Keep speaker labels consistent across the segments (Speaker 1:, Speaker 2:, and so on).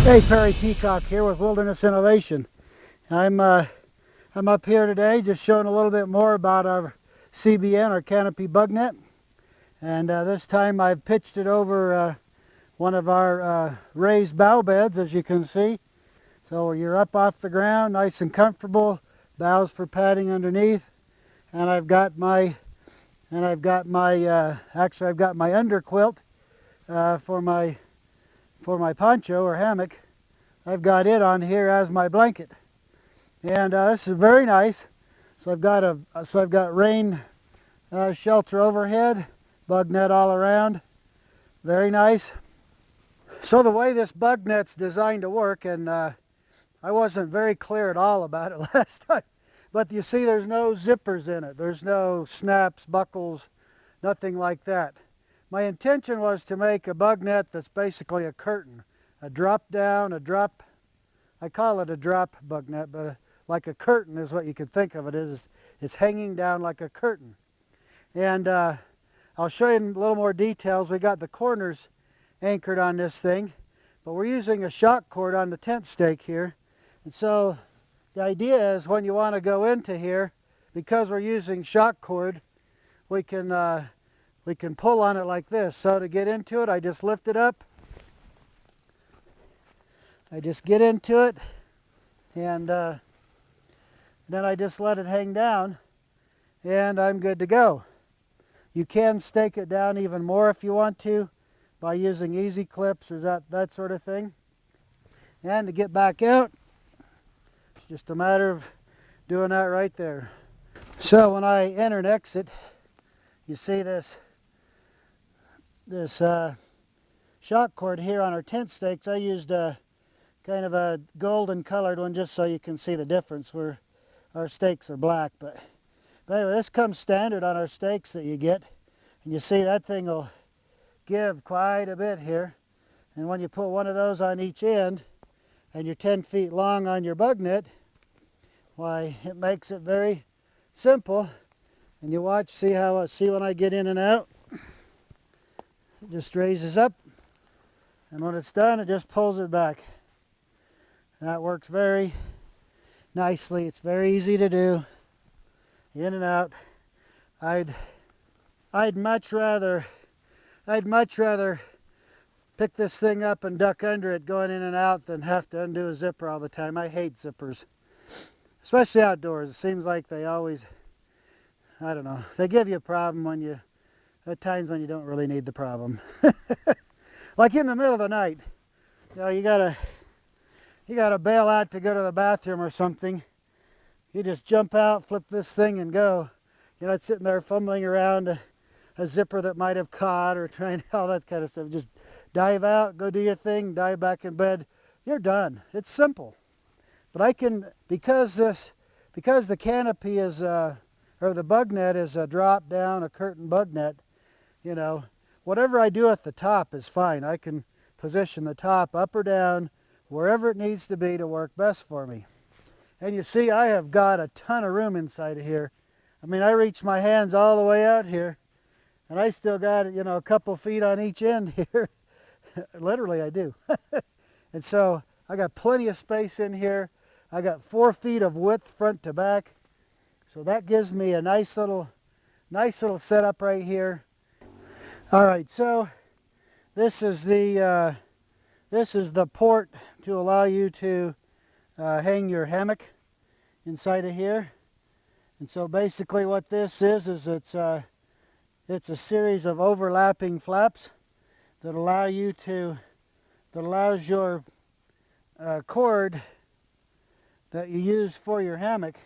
Speaker 1: Hey, Perry Peacock here with Wilderness Innovation. I'm up here today just showing a little bit more about our CBN, our Canopy Bug Net. And this time I've pitched it over one of our raised bough beds, as you can see. So you're up off the ground, nice and comfortable, boughs for padding underneath. And I've got my actually I've got my underquilt for my poncho or hammock. I've got it on here as my blanket, and this is very nice. So I've got rain shelter overhead, bug net all around, very nice. So the way this bug net's designed to work, and I wasn't very clear at all about it last time, but you see there's no zippers in it. There's no snaps, buckles, nothing like that. My intention was to make a bug net that's basically a curtain, a drop down, I call it a drop bug net, but like a curtain is what you could think of it as. It's hanging down like a curtain. And I'll show you in a little more details. We got the corners anchored on this thing, but we're using a shock cord on the tent stake here. And so the idea is when you want to go into here, because we're using shock cord, we can pull on it like this. So to get into it, I just lift it up. I just get into it, and then I just let it hang down, and I'm good to go. You can stake it down even more if you want to by using easy clips or that sort of thing. And to get back out, it's just a matter of doing that right there. So when I enter and exit, you see this shock cord here on our tent stakes. I used kind of a golden colored one just so you can see the difference where our stakes are black. But anyway, this comes standard on our stakes that you get. And you see that thing will give quite a bit here. And when you put one of those on each end and you're 10 feet long on your bug net, why, it makes it very simple. And you watch, see when I get in and out, it just raises up. And when it's done, it just pulls it back. That works very nicely. It's very easy to do. In and out. I'd much rather pick this thing up and duck under it going in and out than have to undo a zipper all the time. I hate zippers, especially outdoors. It seems like they always, I don't know, they give you a problem at times when you don't really need the problem. Like in the middle of the night, you gotta bail out to go to the bathroom or something. You just jump out, flip this thing and go. You're not sitting there fumbling around a zipper that might have caught or trying all that kind of stuff. Just dive out, go do your thing, dive back in bed. You're done. It's simple. But I can, because the canopy is, or the bug net is a drop down, a curtain bug net, whatever I do at the top is fine. I can position the top up or down, wherever it needs to be to work best for me. And you see I have got a ton of room inside of here. I mean, I reach my hands all the way out here, and I still got, a couple feet on each end here. Literally I do. And so I got plenty of space in here. I got 4 feet of width front to back. So that gives me a nice little setup right here. All right, so this is the port to allow you to hang your hammock inside of here. And so basically what this is it's a series of overlapping flaps that allows your cord that you use for your hammock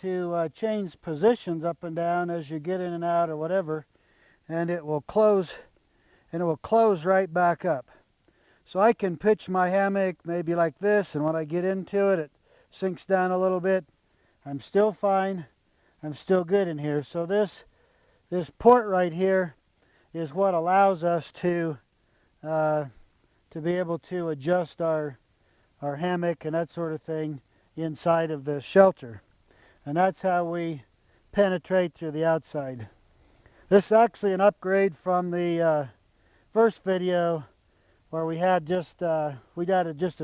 Speaker 1: to change positions up and down as you get in and out or whatever, and it will close right back up. So I can pitch my hammock maybe like this, and when I get into it, it sinks down a little bit. I'm still fine. I'm still good in here. So this port right here is what allows us to be able to adjust our hammock and that sort of thing inside of the shelter. And that's how we penetrate through the outside. This is actually an upgrade from the first video where we had just a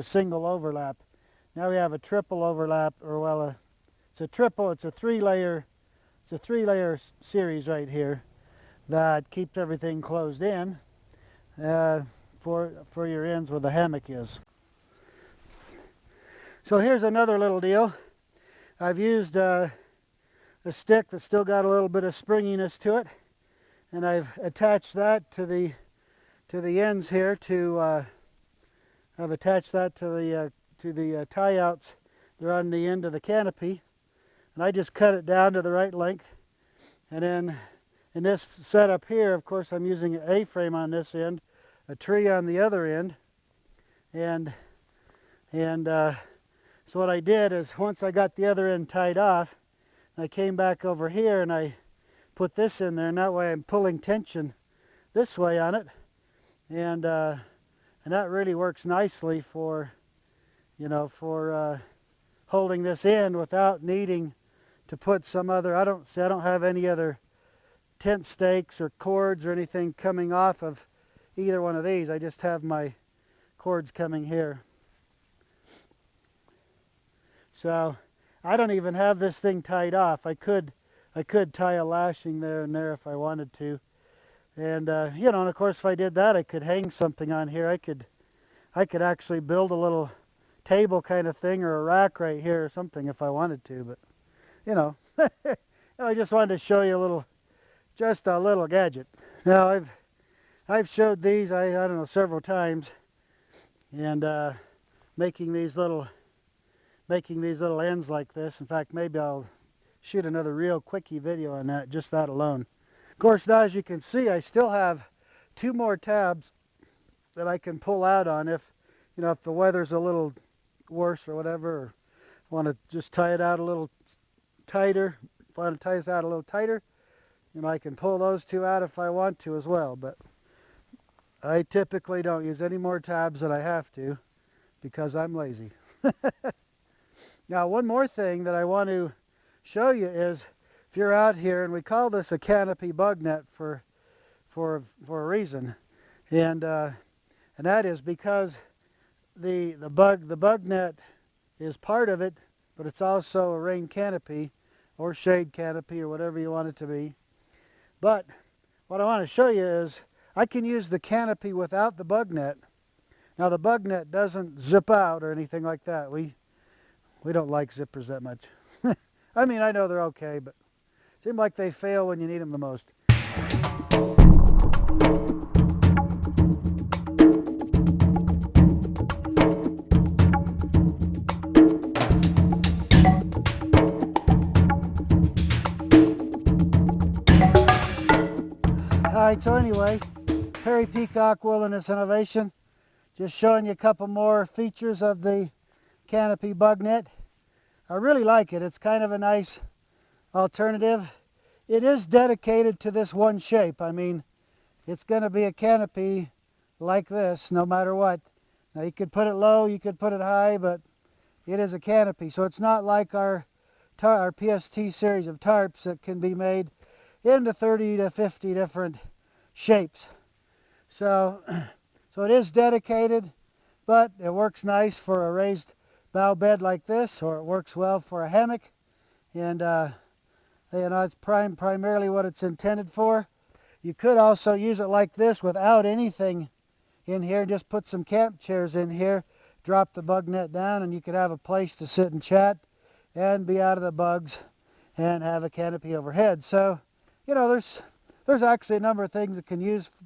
Speaker 1: single overlap. Now we have a triple overlap, or well, it's a triple. It's a three-layer series right here that keeps everything closed in for your ends where the hammock is. So here's another little deal. I've used a stick that's still got a little bit of springiness to it, and I've attached that to the ends here. I've attached that to the tie outs. They're on the end of the canopy, and I just cut it down to the right length. And then in this setup here, of course, I'm using an A-frame on this end, a tree on the other end, and so what I did is once I got the other end tied off, I came back over here and I put this in there, and that way I'm pulling tension this way on it, and that really works nicely for, for holding this in without needing to put some other. I don't have any other tent stakes or cords or anything coming off of either one of these. I just have my cords coming here. So I don't even have this thing tied off. I could tie a lashing there and there if I wanted to, and and of course if I did that, I could hang something on here. I could actually build a little table kind of thing, or a rack right here or something if I wanted to. But I just wanted to show you just a little gadget. Now I've showed these I don't know several times, and making these little ends like this. In fact, maybe I'll shoot another real quickie video on that, just that alone. Of course, now as you can see, I still have 2 more tabs that I can pull out on if the weather's a little worse or whatever, or I want to just tie it out a little tighter. If I want to tie this out a little tighter, I can pull those 2 out if I want to as well. But I typically don't use any more tabs than I have to because I'm lazy. Now, one more thing that I want to show you is, if you're out here, and we call this a Canopy Bug Net for a reason, and that is because the bug net is part of it, but it's also a rain canopy or shade canopy or whatever you want it to be. But what I want to show you is I can use the canopy without the bug net. Now the bug net doesn't zip out or anything like that. We don't like zippers that much. I mean, I know they're okay, but it seems like they fail when you need them the most. Alright, so anyway, Prairie Peacock Wilderness Innovation. Just showing you a couple more features of the Canopy Bug Net. I really like it. It's kind of a nice alternative. It is dedicated to this one shape. I mean, it's going to be a canopy like this no matter what. Now you could put it low, you could put it high, but it is a canopy. So it's not like our PST series of tarps that can be made into 30 to 50 different shapes. So it is dedicated, but it works nice for a raised bough bed like this, or it works well for a hammock, and it's primarily what it's intended for. You could also use it like this without anything in here. Just put some camp chairs in here, drop the bug net down, and you could have a place to sit and chat and be out of the bugs and have a canopy overhead. So there's actually a number of things it can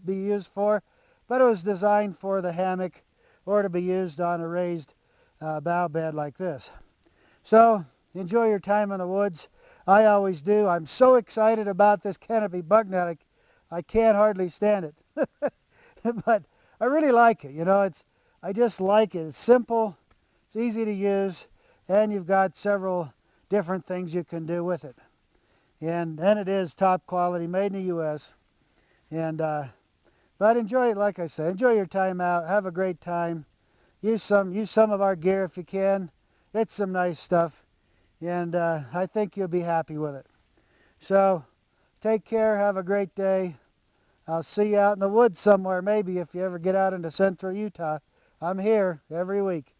Speaker 1: be used for, but it was designed for the hammock or to be used on a raised bough bed like this. So enjoy your time in the woods. I always do. I'm so excited about this Canopy Bug Net. I can't hardly stand it. But I really like it. I just like it. It's simple, it's easy to use, and you've got several different things you can do with it. And it is top quality, made in the U.S. But enjoy it, like I said. Enjoy your time out. Have a great time. Use some of our gear if you can. It's some nice stuff, and I think you'll be happy with it. So take care. Have a great day. I'll see you out in the woods somewhere, maybe, if you ever get out into central Utah. I'm here every week.